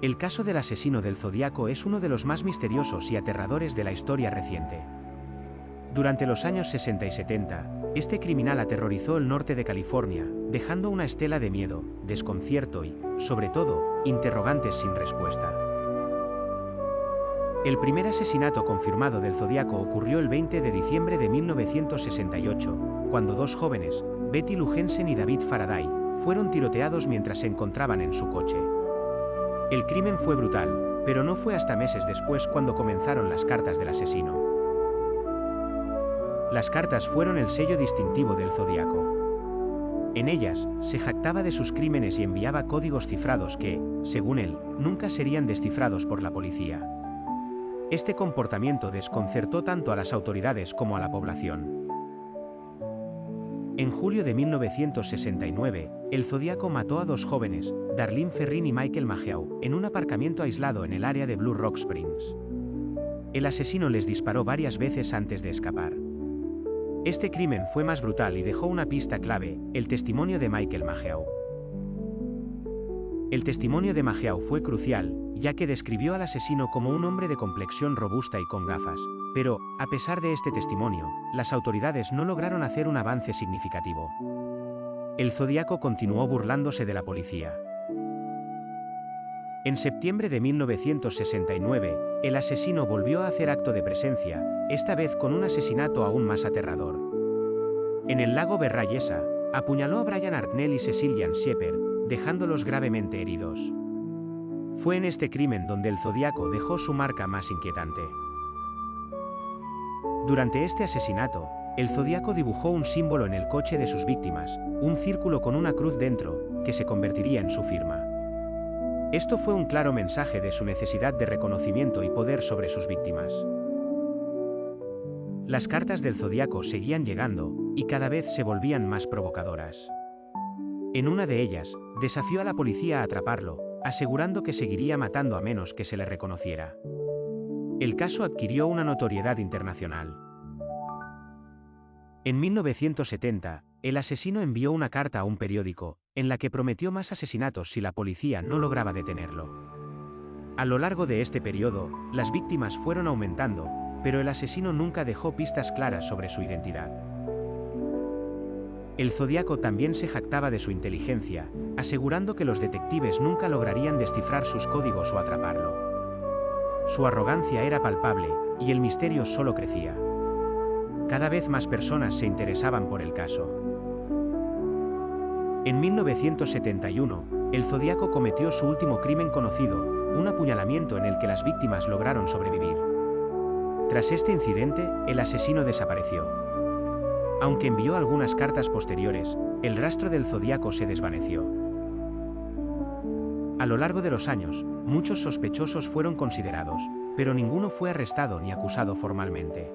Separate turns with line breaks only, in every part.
El caso del asesino del Zodíaco es uno de los más misteriosos y aterradores de la historia reciente. Durante los años 60 y 70, este criminal aterrorizó el norte de California, dejando una estela de miedo, desconcierto y, sobre todo, interrogantes sin respuesta. El primer asesinato confirmado del Zodíaco ocurrió el 20 de diciembre de 1968, cuando dos jóvenes, Betty Lou Jensen y David Faraday, fueron tiroteados mientras se encontraban en su coche. El crimen fue brutal, pero no fue hasta meses después cuando comenzaron las cartas del asesino. Las cartas fueron el sello distintivo del Zodíaco. En ellas, se jactaba de sus crímenes y enviaba códigos cifrados que, según él, nunca serían descifrados por la policía. Este comportamiento desconcertó tanto a las autoridades como a la población. En julio de 1969, el Zodíaco mató a dos jóvenes, Darlene Ferrin y Michael Mageau, en un aparcamiento aislado en el área de Blue Rock Springs. El asesino les disparó varias veces antes de escapar. Este crimen fue más brutal y dejó una pista clave, el testimonio de Michael Mageau. El testimonio de Mageau fue crucial, ya que describió al asesino como un hombre de complexión robusta y con gafas, pero, a pesar de este testimonio, las autoridades no lograron hacer un avance significativo. El Zodíaco continuó burlándose de la policía. En septiembre de 1969, el asesino volvió a hacer acto de presencia, esta vez con un asesinato aún más aterrador. En el lago Berryessa, apuñaló a Brian Hartnell y Cecilian Shepard, dejándolos gravemente heridos. Fue en este crimen donde el Zodíaco dejó su marca más inquietante. Durante este asesinato, el Zodíaco dibujó un símbolo en el coche de sus víctimas, un círculo con una cruz dentro, que se convertiría en su firma. Esto fue un claro mensaje de su necesidad de reconocimiento y poder sobre sus víctimas. Las cartas del Zodíaco seguían llegando, y cada vez se volvían más provocadoras. En una de ellas, desafió a la policía a atraparlo, asegurando que seguiría matando a menos que se le reconociera. El caso adquirió una notoriedad internacional. En 1970, el asesino envió una carta a un periódico, en la que prometió más asesinatos si la policía no lograba detenerlo. A lo largo de este periodo, las víctimas fueron aumentando, pero el asesino nunca dejó pistas claras sobre su identidad. El Zodíaco también se jactaba de su inteligencia, asegurando que los detectives nunca lograrían descifrar sus códigos o atraparlo. Su arrogancia era palpable, y el misterio solo crecía. Cada vez más personas se interesaban por el caso. En 1971, el Zodíaco cometió su último crimen conocido, un apuñalamiento en el que las víctimas lograron sobrevivir. Tras este incidente, el asesino desapareció. Aunque envió algunas cartas posteriores, el rastro del Zodíaco se desvaneció. A lo largo de los años, muchos sospechosos fueron considerados, pero ninguno fue arrestado ni acusado formalmente.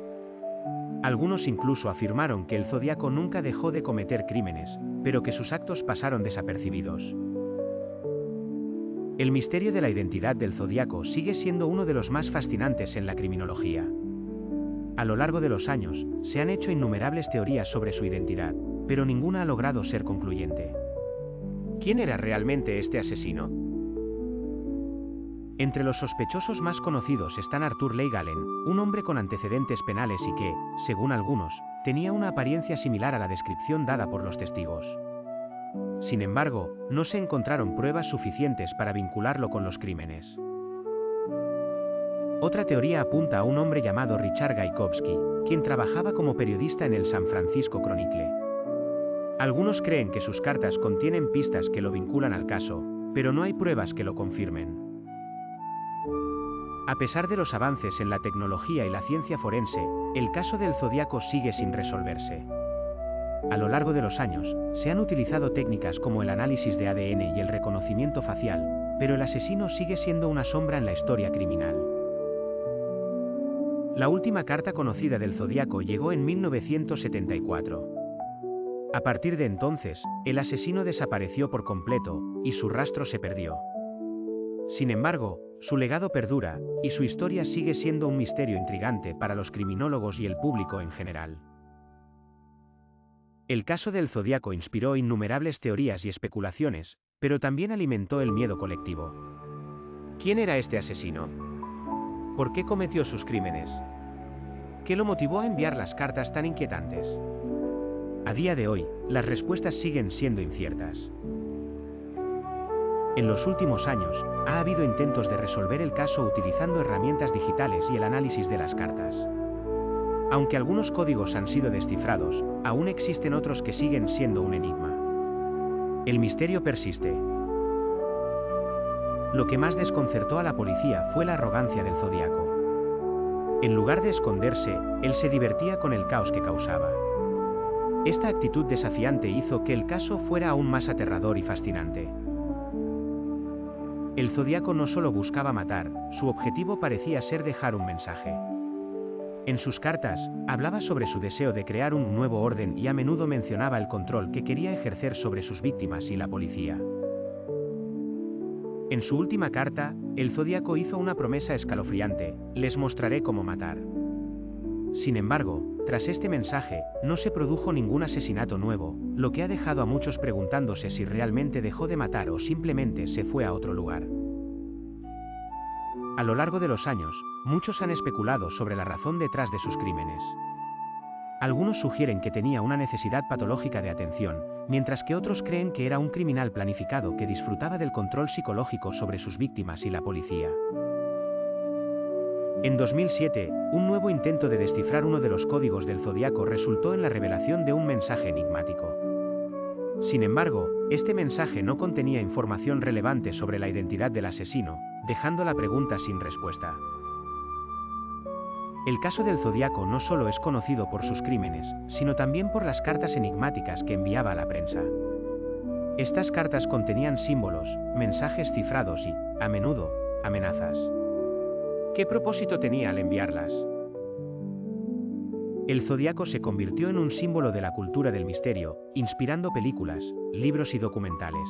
Algunos incluso afirmaron que el Zodíaco nunca dejó de cometer crímenes, pero que sus actos pasaron desapercibidos. El misterio de la identidad del Zodíaco sigue siendo uno de los más fascinantes en la criminología. A lo largo de los años, se han hecho innumerables teorías sobre su identidad, pero ninguna ha logrado ser concluyente. ¿Quién era realmente este asesino? Entre los sospechosos más conocidos están Arthur Leigh Allen, un hombre con antecedentes penales y que, según algunos, tenía una apariencia similar a la descripción dada por los testigos. Sin embargo, no se encontraron pruebas suficientes para vincularlo con los crímenes. Otra teoría apunta a un hombre llamado Richard Gajkowski, quien trabajaba como periodista en el San Francisco Chronicle. Algunos creen que sus cartas contienen pistas que lo vinculan al caso, pero no hay pruebas que lo confirmen. A pesar de los avances en la tecnología y la ciencia forense, el caso del Zodíaco sigue sin resolverse. A lo largo de los años, se han utilizado técnicas como el análisis de ADN y el reconocimiento facial, pero el asesino sigue siendo una sombra en la historia criminal. La última carta conocida del Zodíaco llegó en 1974. A partir de entonces, el asesino desapareció por completo, y su rastro se perdió. Sin embargo, su legado perdura, y su historia sigue siendo un misterio intrigante para los criminólogos y el público en general. El caso del Zodíaco inspiró innumerables teorías y especulaciones, pero también alimentó el miedo colectivo. ¿Quién era este asesino? ¿Por qué cometió sus crímenes? ¿Qué lo motivó a enviar las cartas tan inquietantes? A día de hoy, las respuestas siguen siendo inciertas. En los últimos años, ha habido intentos de resolver el caso utilizando herramientas digitales y el análisis de las cartas. Aunque algunos códigos han sido descifrados, aún existen otros que siguen siendo un enigma. El misterio persiste. Lo que más desconcertó a la policía fue la arrogancia del Zodíaco. En lugar de esconderse, él se divertía con el caos que causaba. Esta actitud desafiante hizo que el caso fuera aún más aterrador y fascinante. El Zodíaco no solo buscaba matar, su objetivo parecía ser dejar un mensaje. En sus cartas, hablaba sobre su deseo de crear un nuevo orden y a menudo mencionaba el control que quería ejercer sobre sus víctimas y la policía. En su última carta, el Zodíaco hizo una promesa escalofriante: les mostraré cómo matar. Sin embargo, tras este mensaje, no se produjo ningún asesinato nuevo, lo que ha dejado a muchos preguntándose si realmente dejó de matar o simplemente se fue a otro lugar. A lo largo de los años, muchos han especulado sobre la razón detrás de sus crímenes. Algunos sugieren que tenía una necesidad patológica de atención, mientras que otros creen que era un criminal planificado que disfrutaba del control psicológico sobre sus víctimas y la policía. En 2007, un nuevo intento de descifrar uno de los códigos del Zodíaco resultó en la revelación de un mensaje enigmático. Sin embargo, este mensaje no contenía información relevante sobre la identidad del asesino, dejando la pregunta sin respuesta. El caso del Zodíaco no solo es conocido por sus crímenes, sino también por las cartas enigmáticas que enviaba a la prensa. Estas cartas contenían símbolos, mensajes cifrados y, a menudo, amenazas. ¿Qué propósito tenía al enviarlas? El Zodíaco se convirtió en un símbolo de la cultura del misterio, inspirando películas, libros y documentales.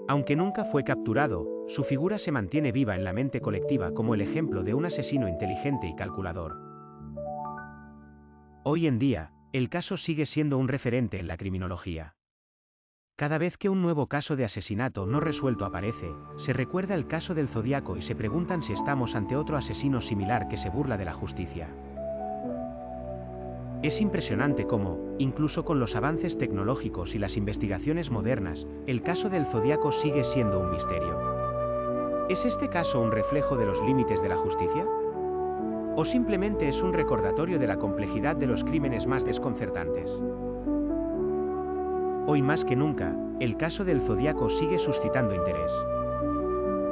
Aunque nunca fue capturado, su figura se mantiene viva en la mente colectiva como el ejemplo de un asesino inteligente y calculador. Hoy en día, el caso sigue siendo un referente en la criminología. Cada vez que un nuevo caso de asesinato no resuelto aparece, se recuerda el caso del Zodíaco y se preguntan si estamos ante otro asesino similar que se burla de la justicia. Es impresionante cómo, incluso con los avances tecnológicos y las investigaciones modernas, el caso del Zodíaco sigue siendo un misterio. ¿Es este caso un reflejo de los límites de la justicia? ¿O simplemente es un recordatorio de la complejidad de los crímenes más desconcertantes? Hoy más que nunca, el caso del Zodíaco sigue suscitando interés.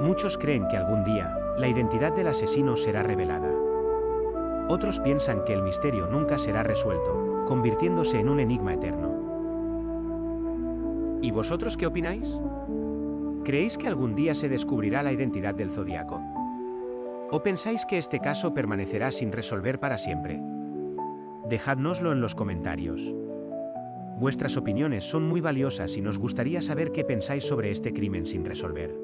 Muchos creen que algún día, la identidad del asesino será revelada. Otros piensan que el misterio nunca será resuelto, convirtiéndose en un enigma eterno. ¿Y vosotros qué opináis? ¿Creéis que algún día se descubrirá la identidad del Zodíaco? ¿O pensáis que este caso permanecerá sin resolver para siempre? Dejádnoslo en los comentarios. Vuestras opiniones son muy valiosas y nos gustaría saber qué pensáis sobre este crimen sin resolver.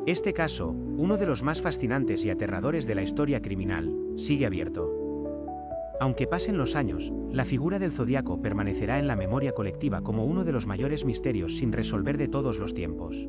Este caso, uno de los más fascinantes y aterradores de la historia criminal, sigue abierto. Aunque pasen los años, la figura del Zodíaco permanecerá en la memoria colectiva como uno de los mayores misterios sin resolver de todos los tiempos.